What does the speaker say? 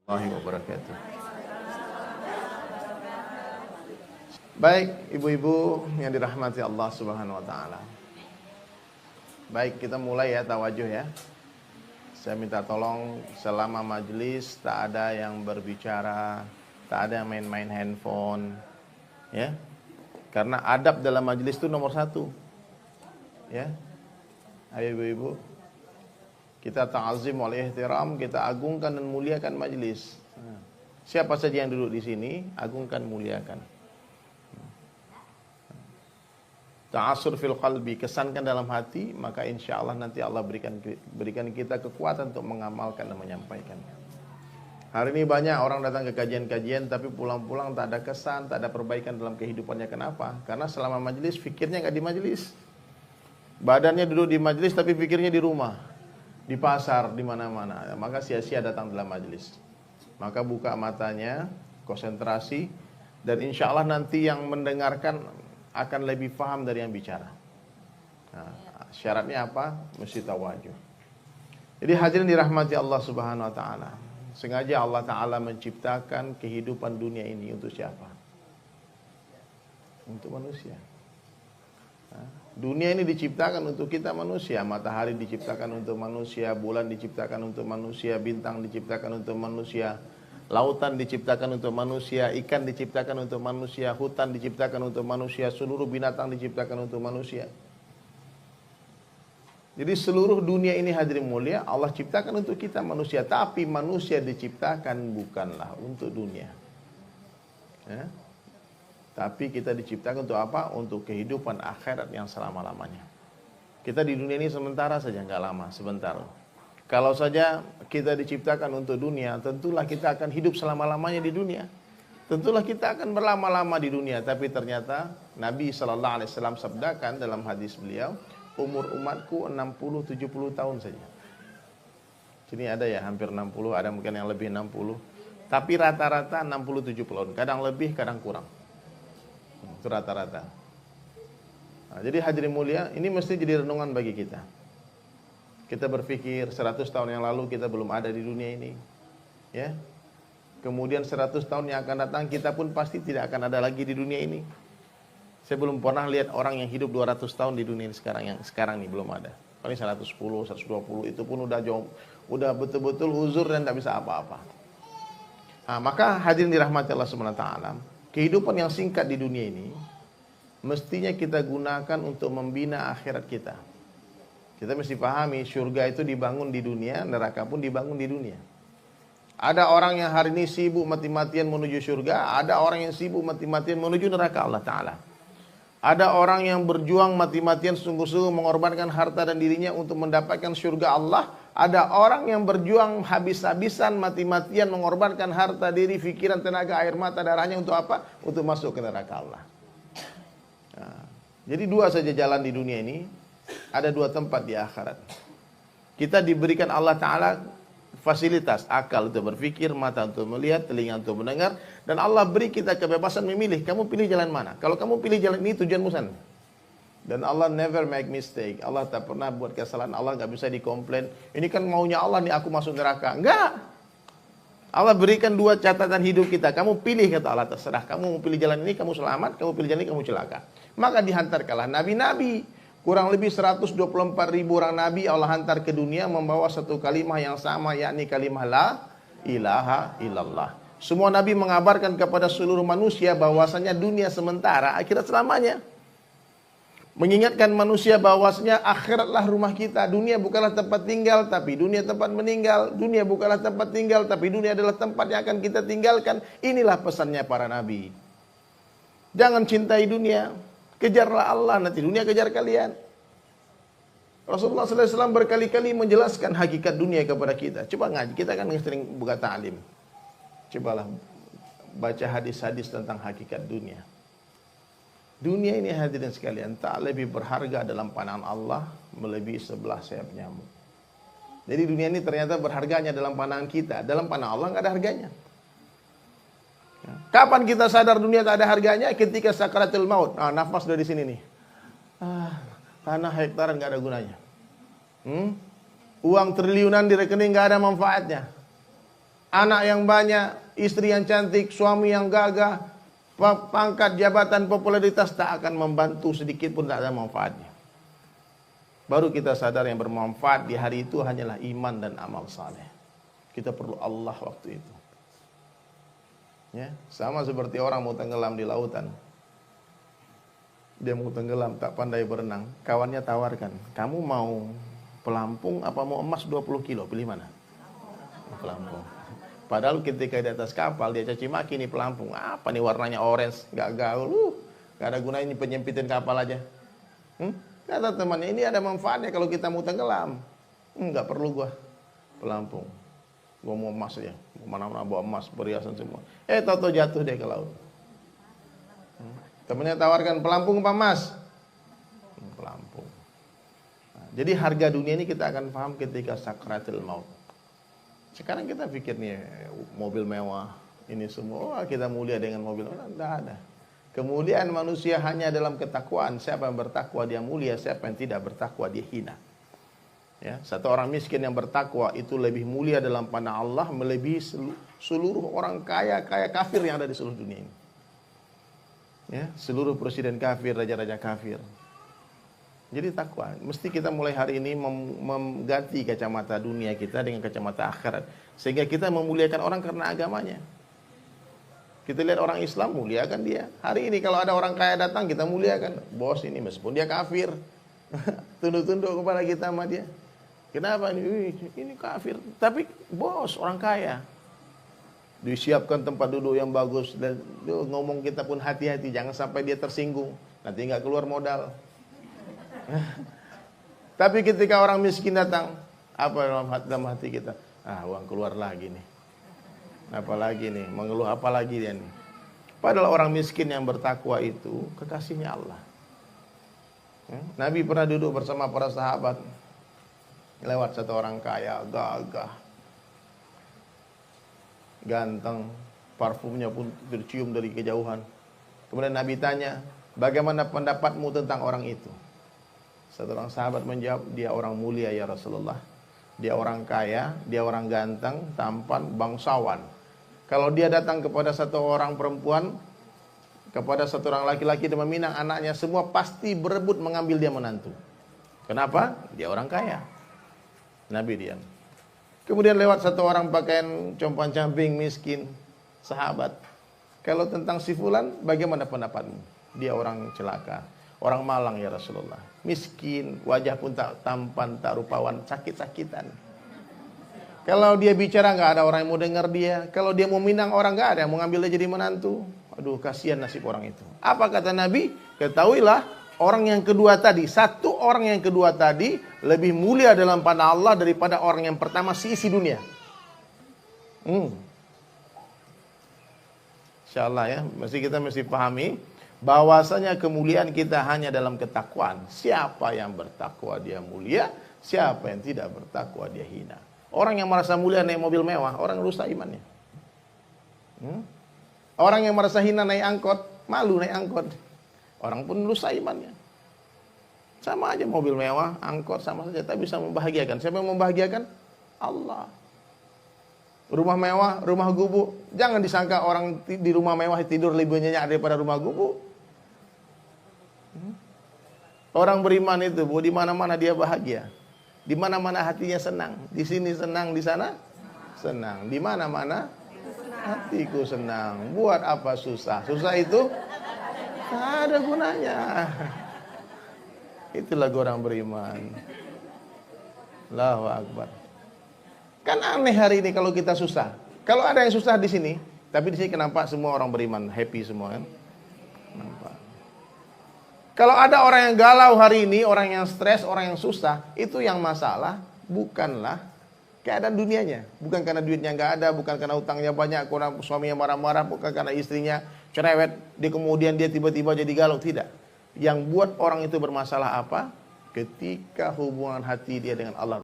Warahmatullahi wabarakatuh. Baik, ibu-ibu yang dirahmati Allah Subhanahu wa taala. Baik, kita mulai ya tawajuh ya. Saya minta tolong selama majelis tak ada yang berbicara, tak ada yang main-main handphone ya. Karena adab dalam majelis itu nomor 1. Ya. Ayo ibu-ibu, kita ta'azim wal ihtiram, kita agungkan dan muliakan majelis. Siapa saja yang duduk di sini, agungkan, muliakan. Ta'asur fil qalbi, kesankan dalam hati, maka insya Allah nanti Allah berikan kita kekuatan untuk mengamalkan dan menyampaikan. Hari ini banyak orang datang ke kajian-kajian tapi pulang-pulang tak ada kesan, tak ada perbaikan dalam kehidupannya. Kenapa? Karena selama majelis fikirnya nggak di majelis. Badannya duduk di majelis tapi fikirnya di rumah, di pasar, di mana-mana. Maka sia-sia datang dalam majelis. Maka buka matanya, konsentrasi, dan insya Allah nanti yang mendengarkan akan lebih paham dari yang bicara. Nah, syaratnya apa? Mesti tawajuh. Jadi hadirin dirahmati Allah Subhanahu wa taala. Sengaja Allah taala menciptakan kehidupan dunia ini untuk siapa? Untuk manusia. Dunia ini diciptakan untuk kita manusia. Matahari diciptakan untuk manusia, bulan diciptakan untuk manusia, bintang diciptakan untuk manusia, lautan diciptakan untuk manusia, ikan diciptakan untuk manusia, hutan diciptakan untuk manusia, seluruh binatang diciptakan untuk manusia. Jadi seluruh dunia ini hadirin mulia Allah ciptakan untuk kita manusia. Tapi manusia diciptakan bukanlah untuk dunia ya. Tapi kita diciptakan untuk apa? Untuk kehidupan akhirat yang selama-lamanya. Kita di dunia ini sementara saja, nggak lama, sebentar. Kalau saja kita diciptakan untuk dunia, tentulah kita akan hidup selama-lamanya di dunia. Tentulah kita akan berlama-lama di dunia. Tapi ternyata Nabi SAW sabdakan dalam hadis beliau, umur umatku 60-70 tahun saja. Sini ada ya hampir 60, ada mungkin yang lebih 60. Tapi rata-rata 60-70 tahun. Kadang lebih, kadang kurang. Itu rata-rata. Nah, jadi hadirin mulia, ini mesti jadi renungan bagi kita. Kita berpikir 100 tahun yang lalu kita belum ada di dunia ini. Ya. Kemudian 100 tahun yang akan datang kita pun pasti tidak akan ada lagi di dunia ini. Saya belum pernah lihat orang yang hidup 200 tahun di dunia ini sekarang nih belum ada. Paling 110, 120 itu pun udah jauh, udah betul-betul huzur dan tidak bisa apa-apa. Nah, maka hadirin dirahmati Allah Subhanahu wa taala, kehidupan yang singkat di dunia ini mestinya kita gunakan untuk membina akhirat kita. Kita mesti pahami surga itu dibangun di dunia, neraka pun dibangun di dunia. Ada orang yang hari ini sibuk mati-matian menuju surga, ada orang yang sibuk mati-matian menuju neraka Allah Ta'ala. Ada orang yang berjuang mati-matian sungguh-sungguh mengorbankan harta dan dirinya untuk mendapatkan surga Allah. Ada orang yang berjuang habis-habisan mati-matian mengorbankan harta diri, pikiran, tenaga, air mata, darahnya untuk apa? Untuk masuk ke neraka Allah. Nah, jadi dua saja jalan di dunia ini, ada dua tempat di akhirat. Kita diberikan Allah Ta'ala fasilitas, akal untuk berpikir, mata untuk melihat, telinga untuk mendengar, dan Allah beri kita kebebasan memilih. Kamu pilih jalan mana? Kalau kamu pilih jalan ini, tujuanmu sana. Dan Allah never make mistake. Allah tak pernah buat kesalahan. Allah nggak bisa dikomplain. Ini kan maunya Allah nih aku masuk neraka. Enggak. Allah berikan dua catatan hidup kita. Kamu pilih, kata Allah, terserah. Kamu mau pilih jalan ini, kamu selamat. Kamu pilih jalan ini, kamu celaka. Maka dihantarkanlah nabi-nabi. Kurang lebih 124.000 orang nabi Allah hantar ke dunia membawa satu kalimah yang sama, yakni kalimah la ilaha illallah. Semua nabi mengabarkan kepada seluruh manusia bahwasanya dunia sementara, akhirat selamanya. Mengingatkan manusia bahwasanya akhiratlah rumah kita. Dunia bukanlah tempat tinggal, tapi dunia tempat meninggal. Dunia bukanlah tempat tinggal, tapi dunia adalah tempat yang akan kita tinggalkan. Inilah pesannya para nabi. Jangan cintai dunia, kejarlah Allah, nanti dunia kejar kalian. Rasulullah SAW berkali-kali menjelaskan hakikat dunia kepada kita. Coba ngaji, kita kan sering buka ta'lim. Cobalah baca hadis-hadis tentang hakikat dunia. Dunia ini hadirin sekalian tak lebih berharga dalam pandangan Allah melebihi 11 sayap nyamuk. Jadi dunia ini ternyata berharganya dalam pandangan kita. Dalam pandangan Allah nggak ada harganya. Kapan kita sadar dunia tak ada harganya? Ketika sakaratul maut. Nah, nafas dari sini nih. Tanah hektaran nggak ada gunanya. Uang triliunan di rekening nggak ada manfaatnya. anak yang banyak, istri yang cantik, suami yang gagah, pangkat, jabatan, popularitas tak akan membantu sedikit pun, tak ada manfaatnya. Baru kita sadar yang bermanfaat di hari itu hanyalah iman dan amal saleh. Kita perlu Allah waktu itu. Ya, sama seperti orang mau tenggelam di lautan. Dia mau tenggelam, tak pandai berenang. Kawannya tawarkan, kamu mau pelampung apa mau emas 20 kilo? Pilih mana? Pelampung. Padahal ketika di atas kapal dia caci maki nih pelampung. Apa nih warnanya orange, gak gaul. Gak ada gunanya, ini penyempitin kapal aja. Kata temannya, ini ada manfaatnya kalau kita mau tenggelam. Enggak perlu gua pelampung. Gua mau emas aja. Mana-mana bawa emas, perhiasan semua. Toto jatuh deh ke laut. Temannya tawarkan, pelampung apa emas? Pelampung. Nah, jadi harga dunia ini kita akan paham ketika sakratul maut. Sekarang kita pikir nih mobil mewah, ini semua kita mulia dengan mobil mewah. Tidak ada. Kemuliaan manusia hanya dalam ketakwaan. Siapa yang bertakwa dia mulia, siapa yang tidak bertakwa dia hina. Ya, satu orang miskin yang bertakwa itu lebih mulia dalam pandangan Allah melebihi seluruh orang kaya kafir yang ada di seluruh dunia ini. Ya, seluruh presiden kafir, raja-raja kafir. Jadi takwa. Mesti kita mulai hari ini mengganti kacamata dunia kita dengan kacamata akhirat, sehingga kita memuliakan orang karena agamanya. Kita lihat orang Islam, muliakan dia. Hari ini kalau ada orang kaya datang, kita muliakan. Bos ini meskipun dia kafir, tunduk-tunduk kepada kita sama dia. Kenapa ini? Ini kafir. Tapi bos, orang kaya. Disiapkan tempat duduk yang bagus. Dan ngomong kita pun hati-hati, jangan sampai dia tersinggung. Nanti nggak keluar modal. Tapi ketika orang miskin datang, apa dalam hati kita? Uang keluar lagi nih. Apalagi nih, mengeluh apalagi dia nih. Padahal orang miskin yang bertakwa itu kekasihnya Allah. Nabi pernah duduk bersama para sahabat. Lewat satu orang kaya, gagah, ganteng, parfumnya pun tercium dari kejauhan. Kemudian Nabi tanya, bagaimana pendapatmu tentang orang itu? Satu orang sahabat menjawab, dia orang mulia ya Rasulullah. Dia orang kaya, dia orang ganteng, tampan, bangsawan. Kalau dia datang kepada satu orang perempuan, kepada satu orang laki-laki dan meminang anaknya, semua pasti berebut mengambil dia menantu. Kenapa? Dia orang kaya. Nabi diam. Kemudian lewat satu orang pakaian compang-camping, miskin, sahabat. Kalau tentang si fulan, bagaimana pendapatmu? Dia orang celaka, orang malang ya Rasulullah. Miskin, wajah pun tak tampan, tak rupawan, sakit-sakitan. Kalau dia bicara nggak ada orang yang mau dengar dia. Kalau dia mau minang orang nggak ada yang mau ngambil dia jadi menantu. Aduh, kasihan nasib orang itu. Apa kata Nabi? Ketahuilah orang yang kedua tadi, satu orang yang kedua tadi lebih mulia dalam pandangan Allah daripada orang yang pertama seisi dunia. Insyaallah ya, kita mesti pahami bahwasanya kemuliaan kita hanya dalam ketakwaan. Siapa yang bertakwa dia mulia, siapa yang tidak bertakwa dia hina. Orang yang merasa mulia naik mobil mewah, orang rusak imannya. Orang yang merasa hina naik angkot, malu naik angkot. Orang pun rusak imannya. Sama aja mobil mewah, angkot sama saja, tak bisa membahagiakan. Siapa yang membahagiakan? Allah. Rumah mewah, rumah gubuk. Jangan disangka orang di rumah mewah tidur lebih nyenyak daripada rumah gubuk. Orang beriman itu, di mana-mana dia bahagia. Di mana-mana hatinya senang. Di sini senang, di sana senang. Di mana-mana hatiku senang. Buat apa susah? Susah itu tak ada gunanya. Itulah orang beriman. Allahu Akbar. Kan aneh hari ini kalau kita susah. Kalau ada yang susah di sini, tapi di sini kenapa semua orang beriman happy semua kan? Nampak. Kalau ada orang yang galau hari ini, orang yang stres, orang yang susah, itu yang masalah bukanlah keadaan dunianya. Bukan karena duitnya nggak ada, bukan karena utangnya banyak, karena suaminya marah-marah, bukan karena istrinya cerewet, kemudian dia tiba-tiba jadi galau. Tidak. Yang buat orang itu bermasalah apa? Ketika hubungan hati dia dengan Allah